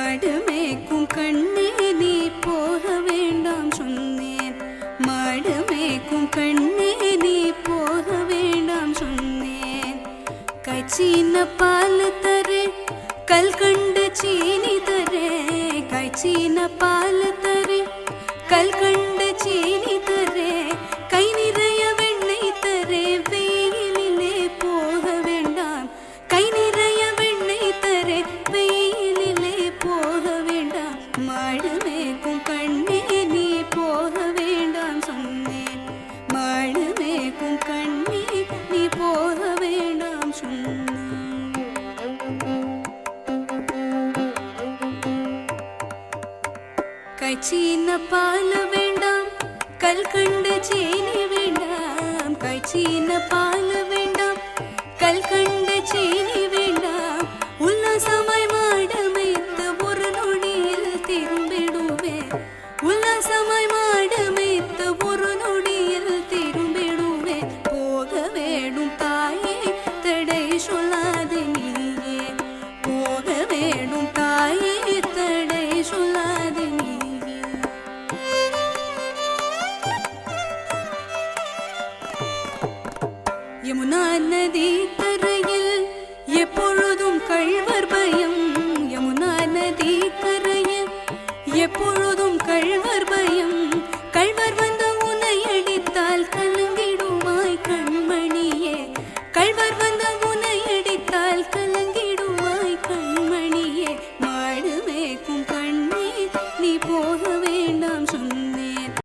மாடு மேய்க்கும் கண்ணே நீ போக வேண்டாம் சொன்னேன். மாடு மேய்க்கும் கண்ணே நீ போக வேண்டாம் சொன்னேன். கைச்சீன பால் தரே கல்கண்டு சீனி தரே. கைச்சீன பால் தரே கல்கண்டு சீனி தரே. கை நிறைய வெண்ணெய் தரே. வெயிலிலே போக வேண்டாம். கை நிறைய வெண்ணெய் தரே. வெயிலிலே போக வேண்டாம். மாடு மேய்க்கும் கண்ணே நீ போக வேண்டாம் சொன்னேன். மாடு மேய்க்கும் கண்ணே நீ போக வேண்டாம் சொன்னேன். கைச்சீன பால் வேண்டாம் கல்கண்டு சீனி வேண்டாம். கைச்சீன பால் வேண்டாம் கல்கண்டு சீனி வேண்டாம். உல்லாசமாய் மாடு மேய்த்து ஒரு நொடியில் திரும்பிடுவேன். உல்லாசமாய் மாடு மேய்த்து ஒரு நொடியில் திரும்பிடுவேன். போக வேணும் தாயே தடை சொல்லாது நீயே. போக வேணும் தாயே தடை சொல்லாது நீ. யமுனா நதி கரையில் எப்பொழுதும் கள்வர் பயம். யமுனா நதி கரையில் எப்பொழுதும் கள்வர்